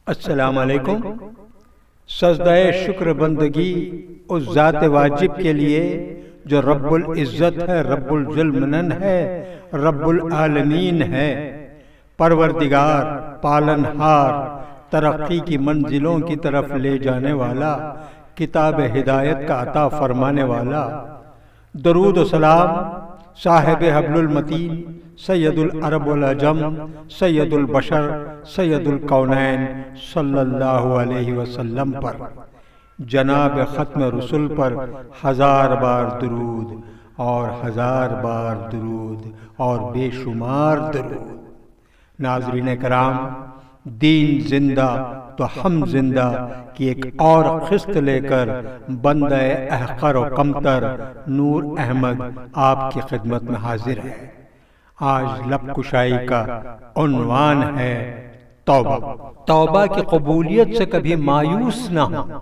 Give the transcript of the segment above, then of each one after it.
السلام علیکم۔ سجدہ شکر بندگی اس ذات واجب کے لیے جو رب العزت ہے، رب الذوالمنن ہے، رب العالمین ہے، پروردگار، پالنہار، ترقی کی منزلوں کی طرف لے جانے والا، کتاب ہدایت کا عطا فرمانے والا۔ درود و سلام صاحب حبل المتین، سید العرب والعجم، سید البشر، سید الکونین صلی اللہ علیہ وسلم پر، جناب ختم رسول پر ہزار بار درود اور ہزار بار درود اور بے شمار درود۔ ناظرین کرام، دین زندہ تو ہم زندہ کی ایک اور قسط لے کر بندہ احقر و کمتر نور احمد آپ کی خدمت میں حاضر ہے۔ آج لب کشائی کا عنوان ہے توبہ۔ توبہ کی قبولیت سے کبھی مایوس نہ ہو،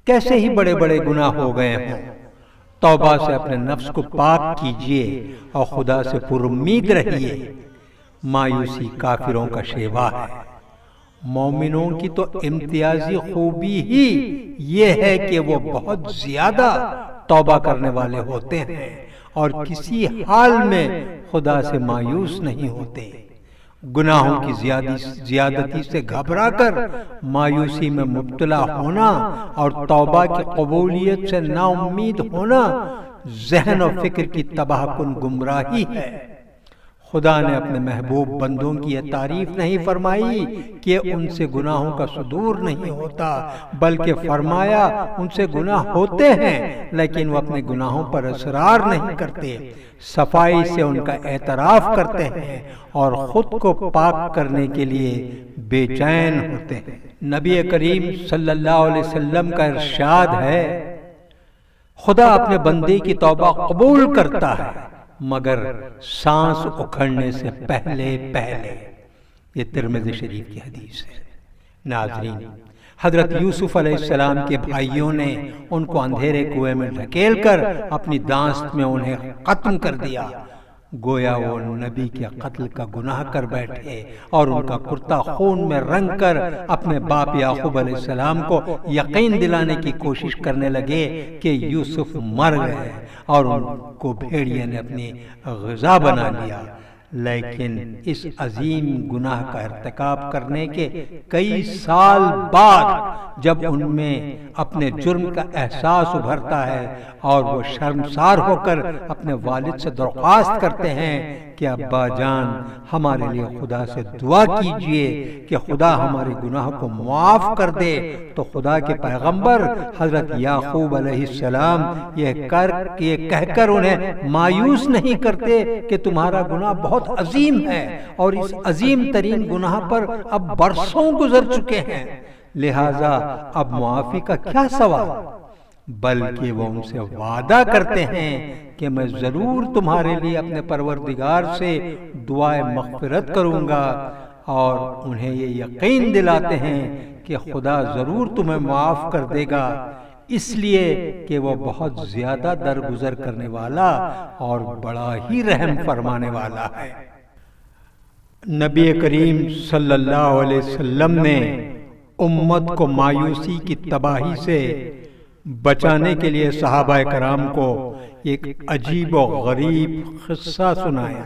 کیسے ہی بڑے بڑے گناہ ہو گئے ہوں۔ توبہ سے اپنے نفس کو پاک کیجئے اور خدا سے پر امید رہیے۔ مایوسی کافروں کا شیوا ہے۔ مومنوں کی تو امتیازی خوبی ہی یہ ہے کہ وہ بہت زیادہ توبہ کرنے والے ہوتے ہیں اور کسی حال میں خدا سے مایوس نہیں ہوتے۔ گناہوں کی زیادتی سے گھبرا کر مایوسی میں مبتلا ہونا اور توبہ کی قبولیت سے نا امید ہونا ذہن و فکر کی تباہ کن گمراہی ہے۔ خدا نے اپنے محبوب بندوں کی یہ تعریف نہیں فرمائی کہ ان سے گناہوں کا صدور نہیں ہوتا، بلکہ فرمایا ان سے گناہ ہوتے ہیں لیکن وہ اپنے گناہوں پر اصرار نہیں کرتے، صفائی سے ان کا اعتراف کرتے ہیں اور خود کو پاک کرنے کے لیے بے چین ہوتے ہیں۔ نبی کریم صلی اللہ علیہ وسلم کا ارشاد ہے، خدا اپنے بندے کی توبہ قبول کرتا ہے مگر سانس اکھڑنے سے پہلے۔ یہ ترمذی شریف کی حدیث ہے۔ ناظرین، حضرت یوسف علیہ السلام کے بھائیوں نے ان کو اندھیرے کنویں میں ڈھکیل کر اپنی داست میں انہیں ختم کر دیا، گویا وہ نبی کے قتل کا گناہ کر بیٹھے اور ان کا کرتا خون میں رنگ کر اپنے باپ یعقوب علیہ السلام کو یقین دلانے کی کوشش کرنے لگے کہ یوسف مر گئے اور ان کو بھیڑیے نے اپنی غذا بنا لیا۔ لیکن اس عظیم گناہ کا ارتکاب کرنے کے کئی سال بعد جب ان میں اپنے جرم کا احساس ابھرتا ہے اور وہ شرمسار ہو کر اپنے والد سے درخواست کرتے ہیں کہ ابا جان ہمارے لیے خدا سے دعا کیجئے کہ خدا ہمارے گناہ کو معاف کر دے، تو خدا کے پیغمبر حضرت یعقوب علیہ السلام یہ کہہ کر انہیں مایوس نہیں کرتے کہ تمہارا گناہ بہت عظیم ہے اور اس عظیم ترین گناہ پر اب برسوں گزر چکے ہیں، لہذا اب معافی کا کیا سوال، بلکہ وہ ان سے وعدہ کرتے ہیں کہ میں ضرور تمہارے لیے اپنے پروردگار سے دعائے مغفرت کروں گا، اور انہیں یہ یقین دلاتے ہیں کہ خدا ضرور تمہیں معاف کر دے گا، اس لیے کہ وہ بہت زیادہ درگزر کرنے والا اور بڑا ہی رحم فرمانے والا ہے۔ نبی کریم صلی اللہ علیہ وسلم نے امت کو مایوسی کی تباہی سے بچانے کے لیے صحابہ کرام کو ایک عجیب و غریب قصہ سنایا،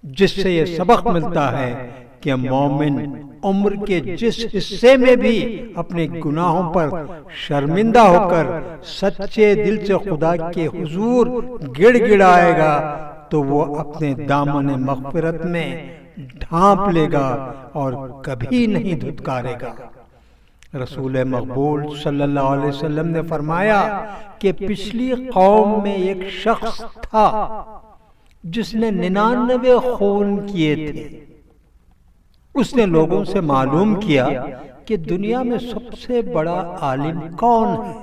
جس سے یہ سبق ملتا ہے کہ مومن عمر کے جس حصے میں بھی اپنے گناہوں پر شرمندہ ہو کر سچے دل سے خدا کے حضور گڑ گڑائے گا تو وہ اپنے دامن مغفرت میں ڈھانپ لے گا اور کبھی نہیں دھتکارے گا۔ رسول مقبول صلی اللہ علیہ وسلم نے فرمایا کہ پچھلی قوم میں ایک شخص تھا جس نے 99 خون کیے تھے۔ اس نے لوگوں سے معلوم کیا کہ دنیا میں سب سے بڑا عالم کون ہے۔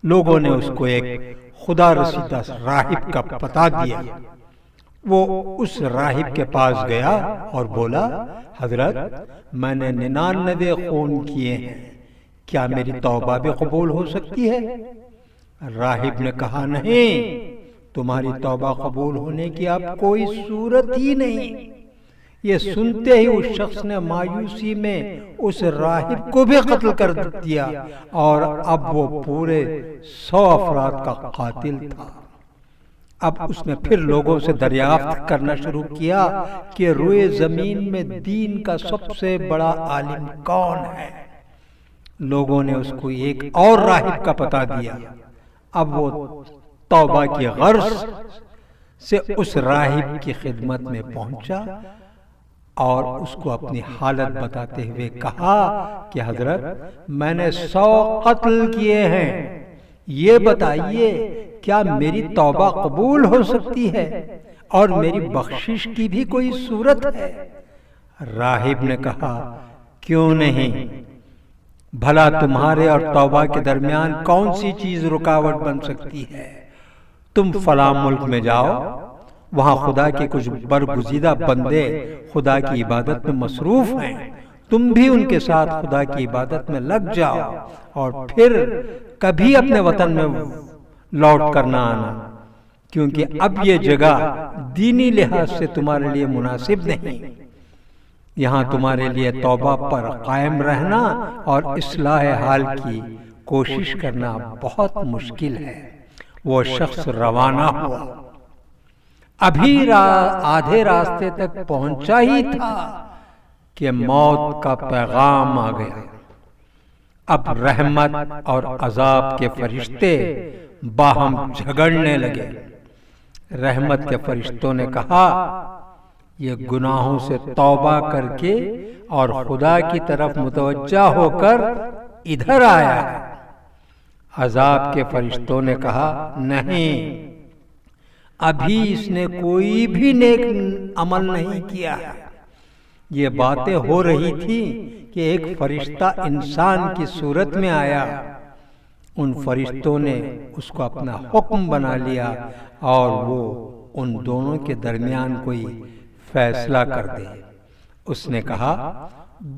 لوگوں نے اس کو ایک خدا رسیدہ راہب کا پتہ دیا۔ وہ اس راہب کے پاس گیا اور بولا، حضرت میں نے 99 خون کیے ہیں، کیا میری توبہ بھی قبول ہو سکتی ہے؟ راہب نے کہا، نہیں، تمہاری توبہ قبول ہونے کی اب کوئی صورت ہی نہیں۔ یہ سنتے ہی اس شخص نے مایوسی میں اس راہب کو بھی قتل کر دیا اور اب وہ پورے 100 افراد کا قاتل تھا۔ اب اس نے پھر لوگوں سے دریافت کرنا شروع کیا کہ روئے زمین میں دین کا سب سے بڑا عالم کون ہے۔ لوگوں نے اس کو ایک اور راہب کا پتہ دیا۔ اب وہ توبہ کی غرض سے اس راہب کی خدمت میں پہنچا اور اس کو اپنی حالت بتاتے ہوئے کہا کہ حضرت میں نے 100 قتل کیے ہیں، یہ بتائیے کیا میری توبہ قبول ہو سکتی ہے اور میری بخشش کی بھی کوئی صورت ہے؟ راہب نے کہا کیوں نہیں، بھلا تمہارے اور توبہ کے درمیان کون سی چیز رکاوٹ بن سکتی ہے؟ تم فلاں ملک میں جاؤ، وہاں خدا کے کچھ برگزیدہ بندے خدا کی عبادت میں مصروف ہیں، تم بھی ان کے ساتھ خدا کی عبادت میں لگ جاؤ اور پھر کبھی اپنے وطن میں لوٹ کر نہ آنا، کیونکہ اب یہ جگہ دینی لحاظ سے تمہارے لیے مناسب نہیں، یہاں تمہارے لیے توبہ پر قائم رہنا اور اصلاح حال کی کوشش کرنا بہت مشکل ہے۔ وہ شخص روانہ ہوا، ابھی آدھے راستے تک پہنچا ہی تھا کہ موت کا پیغام آ گیا۔ اب رحمت اور عذاب کے فرشتے باہم جھگڑنے لگے۔ رحمت کے فرشتوں نے کہا یہ گناہوں سے توبہ کر کے اور خدا کی طرف متوجہ ہو کر ادھر آیا ہے۔ عذاب کے فرشتوں نے کہا نہیں، ابھی اس نے کوئی بھی نیک عمل نہیں کیا ہے۔ یہ باتیں ہو رہی تھی کہ ایک فرشتہ انسان کی صورت میں آیا، ان فرشتوں نے اس کو اپنا حکم بنا لیا اور وہ ان دونوں کے درمیان کوئی فیصلہ کر دے۔ اس نے کہا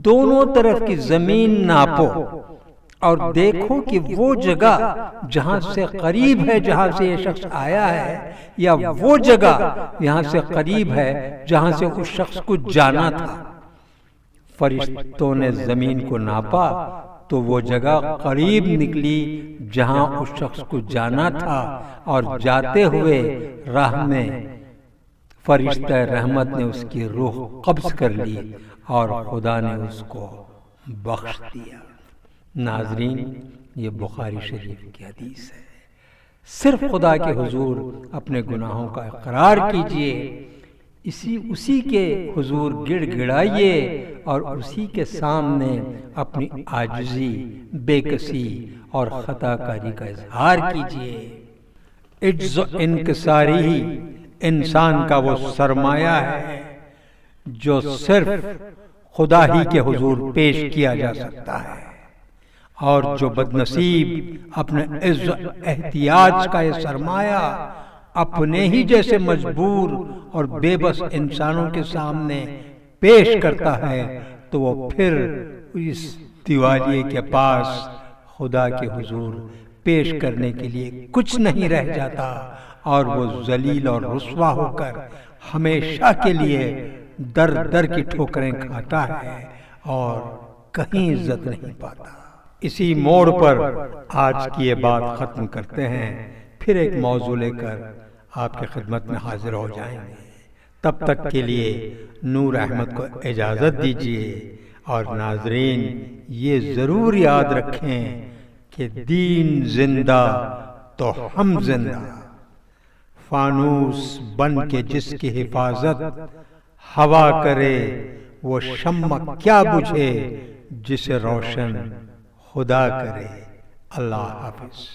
دونوں طرف کی زمین ناپو اور دیکھو کہ وہ جگہ جہاں سے قریب ہے جہاں سے یہ شخص آیا ہے، یا وہ جگہ یہاں سے قریب ہے جہاں سے اس شخص کو جانا تھا۔ فرشتوں نے زمین کو ناپا تو وہ جگہ قریب نکلی جہاں اس شخص کو جانا تھا، اور جاتے ہوئے راہ میں فرشتہ رحمت نے اس کی روح قبض کر لی اور خدا نے اس کو بخش دیا۔ ناظرین، یہ بخاری شریف کی حدیث ہے۔ صرف خدا کے حضور اپنے گناہوں کا اقرار کیجئے، اسی کے حضور گڑ گڑائیے اور اسی کے سامنے اپنی عاجزی، بے کسی اور خطا کاری کا اظہار کیجئے۔ عجز و انکساری ہی انسان کا وہ سرمایہ ہے جو صرف خدا ہی کے حضور پیش کیا جا سکتا ہے، اور جو بدنصیب اپنے عز و احتیاج کا یہ سرمایہ اپنے ہی جیسے مجبور اور بے بس انسانوں کے سامنے پیش کرتا ہے تو وہ پھر اس دیوالیے کے پاس خدا کے حضور پیش کرنے کے لیے کچھ نہیں رہ جاتا، اور وہ ذلیل اور رسوا ہو کر ہمیشہ کے لیے در در کی ٹھوکریں کھاتا ہے اور کہیں عزت نہیں پاتا۔ اسی موڑ پر آج کی یہ بات ختم کرتے ہیں، پھر ایک موضوع لے کر آپ کی خدمت میں حاضر ہو جائیں گے۔ تب تک کے لیے نور احمد کو اجازت دیجیے، اور ناظرین یہ ضرور یاد رکھیں کہ دین زندہ تو ہم زندہ، فانوس بن کے جس کی حفاظت ہوا کرے وہ شمع کیا بجھے جسے روشن خدا کرے۔ اللہ حافظ۔